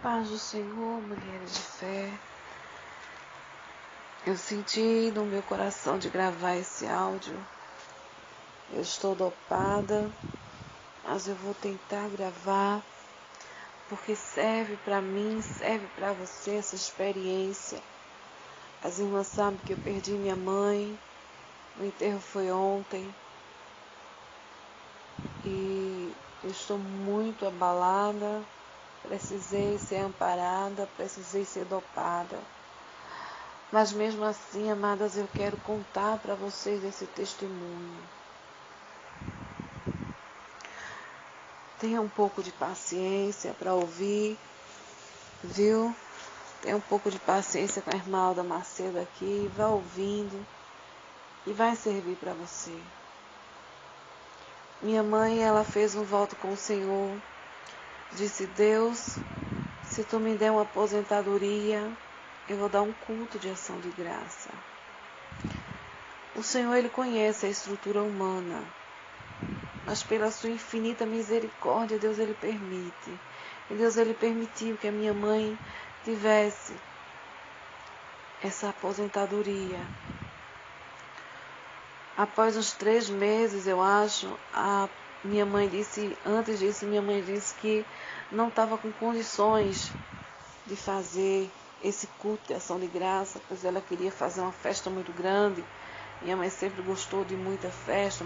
Paz do Senhor, mulheres de fé. Eu senti no meu coração de gravar esse áudio. Eu estou dopada, mas eu vou tentar gravar, porque serve para mim, serve para você essa experiência. As irmãs sabem que eu perdi minha mãe, o enterro foi ontem, e eu estou muito abalada. Precisei ser amparada, precisei ser dopada. Mas mesmo assim, amadas, eu quero contar para vocês esse testemunho. Tenha um pouco de paciência para ouvir, viu? Tenha um pouco de paciência com a irmã Alda Macedo aqui, vá ouvindo e vai servir para você. Minha mãe, ela fez um voto com o Senhor. Disse: Deus, se tu me der uma aposentadoria, eu vou dar um culto de ação de graça. O Senhor, Ele conhece a estrutura humana, mas pela sua infinita misericórdia, Deus, Ele permite. E Deus, Ele permitiu que a minha mãe tivesse essa aposentadoria. Após uns 3 meses, eu acho, antes disso, minha mãe disse que não estava com condições de fazer esse culto de ação de graça, pois ela queria fazer uma festa muito grande. Minha mãe sempre gostou de muita festa,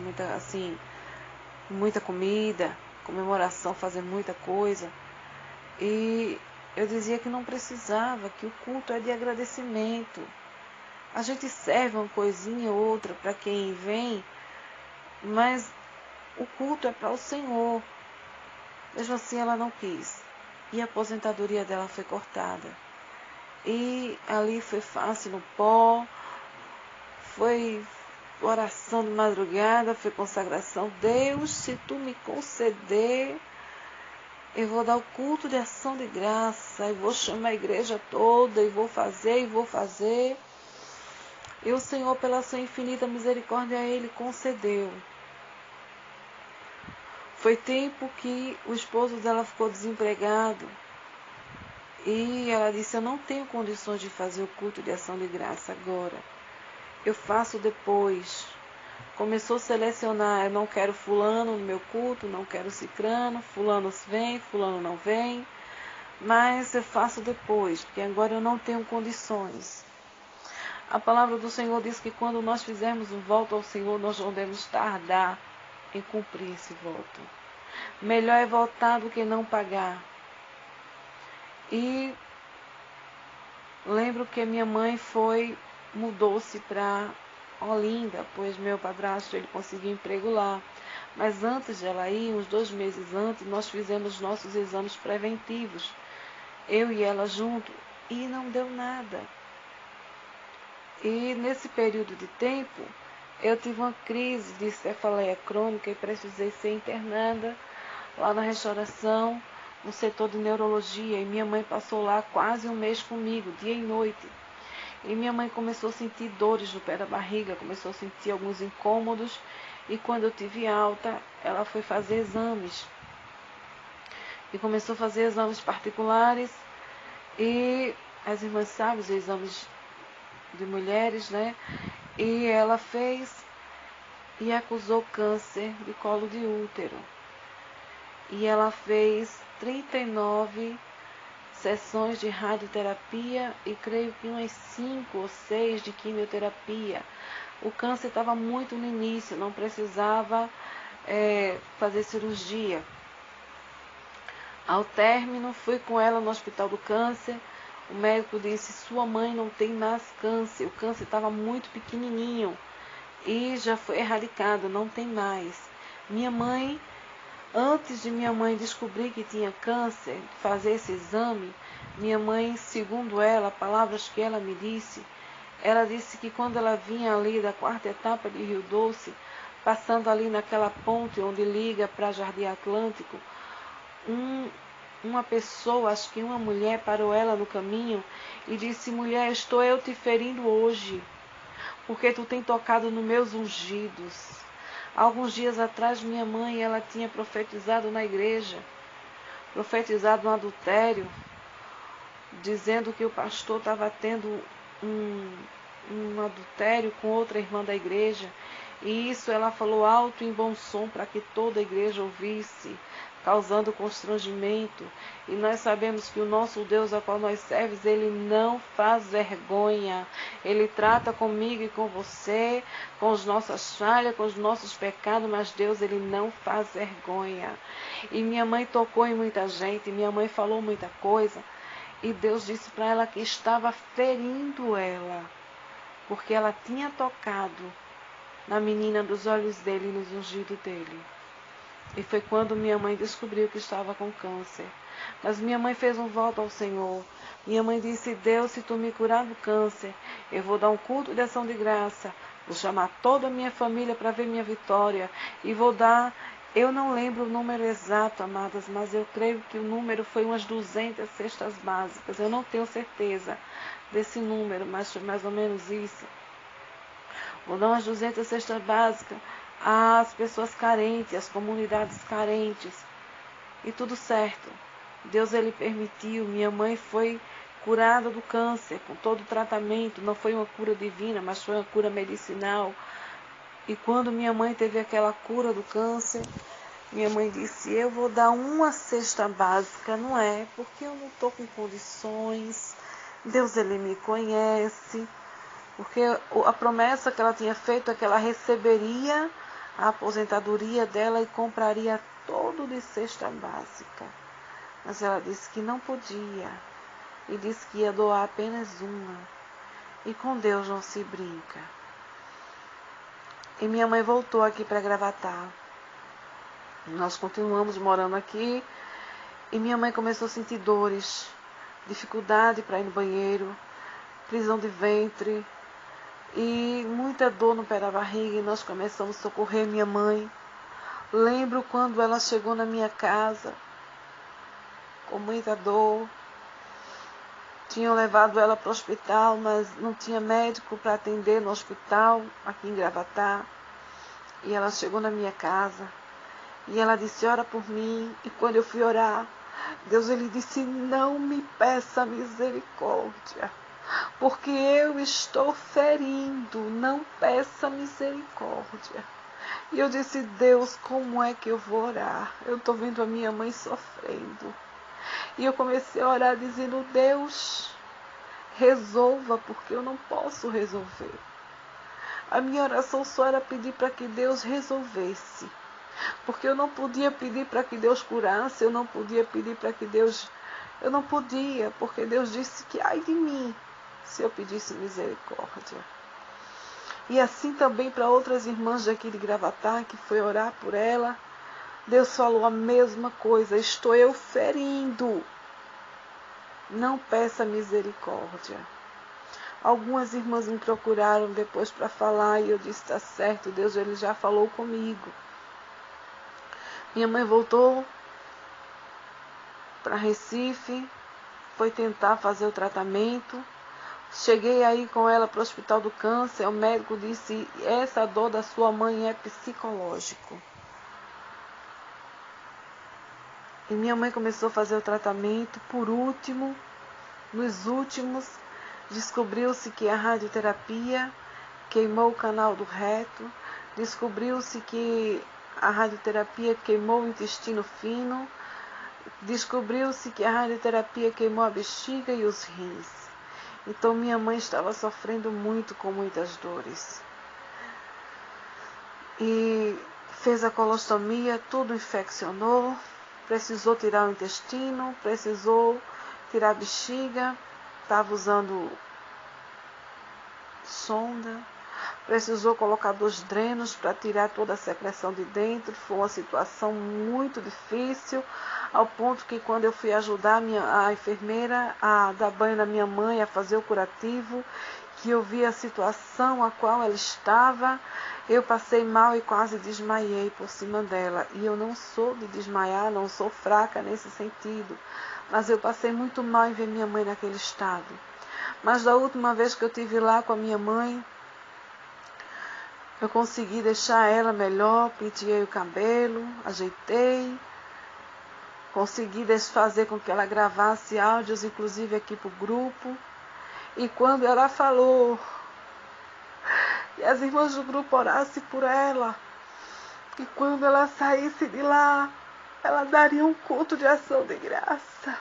muita comida, comemoração, fazer muita coisa. E eu dizia que não precisava, que o culto é de agradecimento. A gente serve uma coisinha ou outra para quem vem, mas o culto é para o Senhor. Mesmo assim, ela não quis. E a aposentadoria dela foi cortada. E ali foi face no pó, foi oração de madrugada, foi consagração. Deus, se tu me conceder, eu vou dar o culto de ação de graça, e vou chamar a igreja toda, e vou fazer. E o Senhor, pela sua infinita misericórdia, Ele concedeu. Foi tempo que o esposo dela ficou desempregado. E ela disse: eu não tenho condições de fazer o culto de ação de graça agora. Eu faço depois. Começou a selecionar: eu não quero fulano no meu culto, não quero cicrano, fulano vem, fulano não vem. Mas eu faço depois, porque agora eu não tenho condições. A palavra do Senhor diz que quando nós fizermos um voto ao Senhor, nós não devemos tardar em cumprir esse voto. Melhor é votar do que não pagar. E lembro que minha mãe mudou-se para Olinda, pois meu padrasto ele conseguiu emprego lá. Mas antes de ela ir, uns 2 meses antes, nós fizemos nossos exames preventivos, eu e ela junto, e não deu nada. E nesse período de tempo, eu tive uma crise de cefaleia crônica e precisei ser internada lá na restauração, no setor de neurologia. E minha mãe passou lá quase um mês comigo, dia e noite. E minha mãe começou a sentir dores no pé da barriga, começou a sentir alguns incômodos. E quando eu tive alta, ela foi fazer exames. E começou a fazer exames particulares. E as irmãs sabem, os exames de mulheres, né? E ela fez e acusou câncer de colo de útero. E ela fez 39 sessões de radioterapia e creio que umas 5 ou 6 de quimioterapia. O câncer estava muito no início, não precisava fazer cirurgia. Ao término, fui com ela no hospital do câncer. O médico disse: sua mãe não tem mais câncer. O câncer estava muito pequenininho e já foi erradicado, não tem mais. Minha mãe, antes de minha mãe descobrir que tinha câncer, fazer esse exame, minha mãe, segundo ela, palavras que ela me disse, ela disse que quando ela vinha ali da 4ª etapa de Rio Doce, passando ali naquela ponte onde liga para Jardim Atlântico, uma pessoa, acho que uma mulher, parou ela no caminho e disse: mulher, estou eu te ferindo hoje, porque tu tem tocado nos meus ungidos. Alguns dias atrás, minha mãe, ela tinha profetizado na igreja, profetizado no adultério, dizendo que o pastor estava tendo um adultério com outra irmã da igreja. E isso ela falou alto e em bom som para que toda a igreja ouvisse, causando constrangimento. E nós sabemos que o nosso Deus, a qual nós servemos, Ele não faz vergonha. Ele trata comigo e com você, com as nossas falhas, com os nossos pecados, mas Deus, Ele não faz vergonha. E minha mãe tocou em muita gente, minha mãe falou muita coisa, e Deus disse para ela que estava ferindo ela, porque ela tinha tocado na menina dos olhos dele e nos ungidos dele. E foi quando minha mãe descobriu que estava com câncer. Mas minha mãe fez um voto ao Senhor. Minha mãe disse: Deus, se tu me curar do câncer, eu vou dar um culto de ação de graça, vou chamar toda a minha família para ver minha vitória, e vou dar, eu não lembro o número exato, amadas, mas eu creio que o número foi umas 200 cestas básicas. Eu não tenho certeza desse número, mas foi mais ou menos isso. Vou dar umas 200 cestas básicas às pessoas carentes, às comunidades carentes. E tudo certo. Deus, Ele permitiu. Minha mãe foi curada do câncer, com todo o tratamento. Não foi uma cura divina, mas foi uma cura medicinal. E quando minha mãe teve aquela cura do câncer, minha mãe disse: eu vou dar uma cesta básica, não é? Porque eu não estou com condições. Deus, Ele me conhece. Porque a promessa que ela tinha feito é que ela receberia a aposentadoria dela e compraria todo de cesta básica. Mas ela disse que não podia. E disse que ia doar apenas uma. E com Deus não se brinca. E minha mãe voltou aqui para Gravatá. Nós continuamos morando aqui. E minha mãe começou a sentir dores, dificuldade para ir no banheiro, prisão de ventre, e muita dor no pé da barriga, e nós começamos a socorrer minha mãe. Lembro quando ela chegou na minha casa, com muita dor. Tinham levado ela para o hospital, mas não tinha médico para atender no hospital, aqui em Gravatá. E ela chegou na minha casa, e ela disse: ora por mim. E quando eu fui orar, Deus, Ele disse: não me peça misericórdia, porque eu estou ferindo, não peça misericórdia. E eu disse: Deus, como é que eu vou orar? Eu estou vendo a minha mãe sofrendo. E eu comecei a orar dizendo: Deus, resolva, porque eu não posso resolver. A minha oração só era pedir para que Deus resolvesse. Porque eu não podia pedir para que Deus curasse, eu não podia pedir para que Deus... Eu não podia, porque Deus disse que ai de mim, se eu pedisse misericórdia. E assim também para outras irmãs daqui de Gravatá, que foi orar por ela, Deus falou a mesma coisa: estou eu ferindo, não peça misericórdia. Algumas irmãs me procuraram depois para falar, e eu disse: está certo, Deus, Ele já falou comigo. Minha mãe voltou para Recife, foi tentar fazer o tratamento. Cheguei aí com ela para o Hospital do Câncer. O médico disse: essa dor da sua mãe é psicológico. E minha mãe começou a fazer o tratamento. Por último, nos últimos, descobriu-se que a radioterapia queimou o canal do reto. Descobriu-se que a radioterapia queimou o intestino fino. Descobriu-se que a radioterapia queimou a bexiga e os rins. Então minha mãe estava sofrendo muito, com muitas dores. E fez a colostomia, tudo infeccionou, precisou tirar o intestino, precisou tirar a bexiga, estava usando sonda, precisou colocar 2 drenos para tirar toda a secreção de dentro. Foi uma situação muito difícil, ao ponto que quando eu fui ajudar a enfermeira a dar banho na minha mãe, a fazer o curativo, que eu vi a situação a qual ela estava, eu passei mal e quase desmaiei por cima dela. E eu não sou de desmaiar, não sou fraca nesse sentido, mas eu passei muito mal em ver minha mãe naquele estado. Mas da última vez que eu estive lá com a minha mãe, eu consegui deixar ela melhor, penteei o cabelo, ajeitei. Consegui fazer com que ela gravasse áudios, inclusive aqui para o grupo. E quando ela falou, e as irmãs do grupo orassem por ela, e quando ela saísse de lá, ela daria um culto de ação de graça.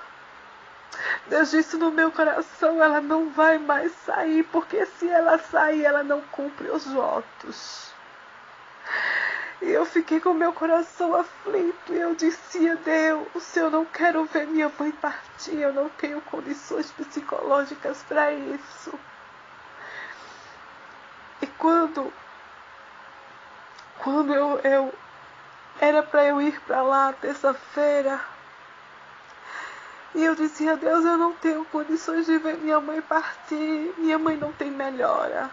Deus disse no meu coração, ela não vai mais sair, porque se ela sair, ela não cumpre os votos. E eu fiquei com meu coração aflito, e eu disse a Deus, eu não quero ver minha mãe partir, eu não tenho condições psicológicas para isso. E quando eu era para eu ir para lá terça-feira, e eu disse a Deus, eu não tenho condições de ver minha mãe partir, minha mãe não tem melhora.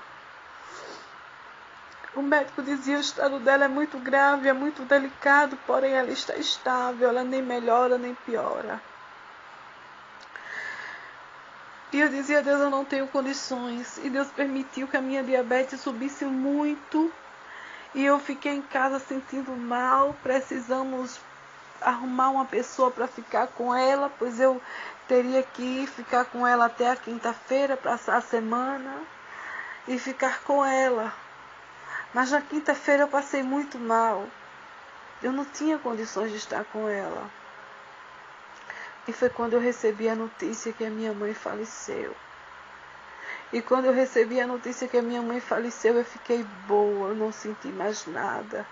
O médico dizia que o estado dela é muito grave, é muito delicado, porém ela está estável, ela nem melhora nem piora. E eu dizia a Deus, eu não tenho condições. E Deus permitiu que a minha diabetes subisse muito. E eu fiquei em casa sentindo mal. Precisamos arrumar uma pessoa para ficar com ela, pois eu teria que ir ficar com ela até a quinta-feira, passar a semana e ficar com ela. Mas na quinta-feira eu passei muito mal. Eu não tinha condições de estar com ela. E foi quando eu recebi a notícia que a minha mãe faleceu. E quando eu recebi a notícia que a minha mãe faleceu, eu fiquei boa, eu não senti mais nada.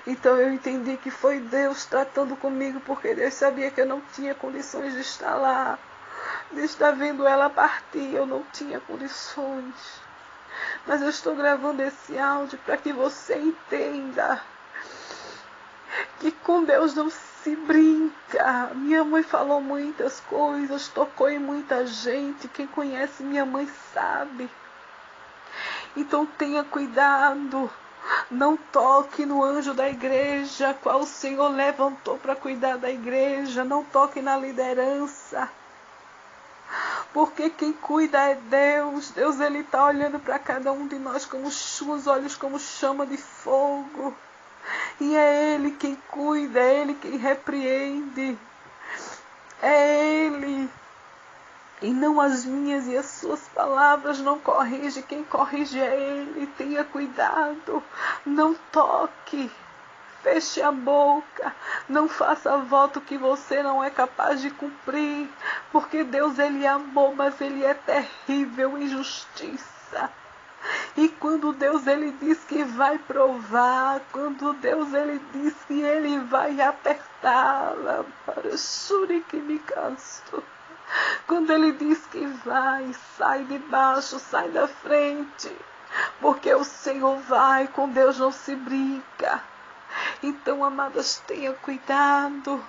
Então eu entendi que foi Deus tratando comigo, porque Deus sabia que eu não tinha condições de estar lá, de estar vendo ela partir, eu não tinha condições. Mas eu estou gravando esse áudio para que você entenda que com Deus não se brinca. Minha mãe falou muitas coisas, tocou em muita gente. Quem conhece minha mãe sabe. Então tenha cuidado. Não toque no anjo da igreja, qual o Senhor levantou para cuidar da igreja. Não toque na liderança. Porque quem cuida é Deus. Deus, Ele está olhando para cada um de nós com os olhos como chama de fogo. E é Ele quem cuida, é Ele quem repreende. É Ele. E não as minhas e as suas palavras não corrige. Quem corrige é Ele. Tenha cuidado. Não toque. Feche a boca. Não faça voto que você não é capaz de cumprir. Porque Deus, Ele é amor, mas Ele é terrível em justiça. E quando Deus, Ele diz que vai provar, quando Deus, Ele diz que Ele vai apertá-la para o Shurikimicasto, quando Ele diz que vai, sai de baixo, sai da frente, porque o Senhor vai, com Deus não se brinca. Então, amadas, tenha cuidado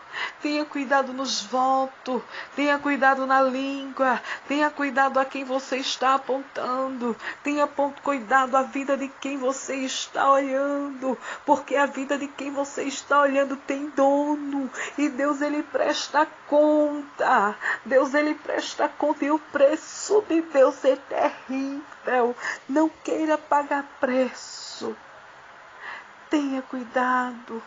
nos votos, tenha cuidado na língua, tenha cuidado a quem você está apontando, tenha cuidado a vida de quem você está olhando, porque a vida de quem você está olhando tem dono, e Deus, Ele presta conta, Deus, Ele presta conta, e o preço de Deus é terrível. Não queira pagar preço. Tenha cuidado.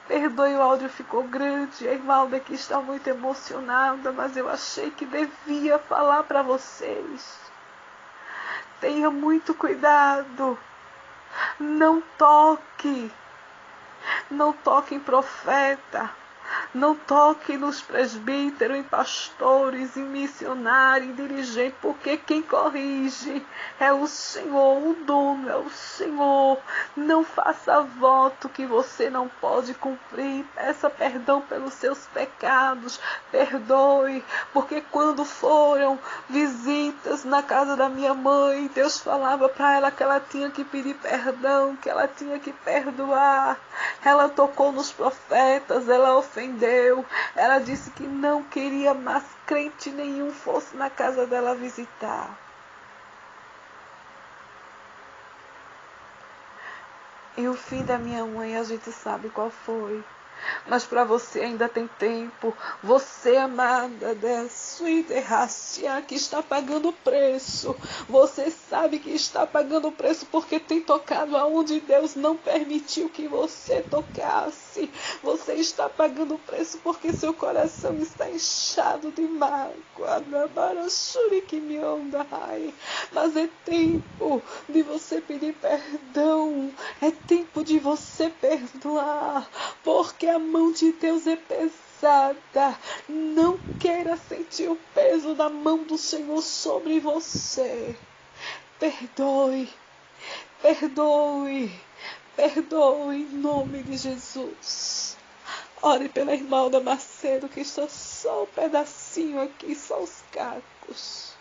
Perdoe, o áudio ficou grande. A irmã Alda aqui está muito emocionada, mas eu achei que devia falar para vocês. Tenha muito cuidado. Não toque. Não toque em profeta. Não toque nos presbíteros, em pastores, em missionários, em dirigentes, porque quem corrige é o Senhor, o dono é o Senhor. Não faça voto que você não pode cumprir. Peça perdão pelos seus pecados. Perdoe, porque quando foram visitas na casa da minha mãe, Deus falava para ela que ela tinha que pedir perdão, que ela tinha que perdoar. Ela tocou nos profetas, ela ofendeu, ela disse que não queria mais crente nenhum fosse na casa dela visitar. E o fim da minha mãe a gente sabe qual foi. Mas para você ainda tem tempo. Você, amada, da sweet racia, que está pagando o preço. Você sabe que está pagando o preço porque tem tocado aonde Deus não permitiu que você tocasse. Você está pagando o preço porque seu coração está inchado de mágoa. Mas é tempo de você pedir perdão. É tempo de você perdoar. Porque a mão de Deus é pesada. Não queira sentir o peso da mão do Senhor sobre você. Perdoe, perdoe, perdoe em nome de Jesus. Ore pela irmã Alda Macedo, que está só um pedacinho aqui, só os cacos.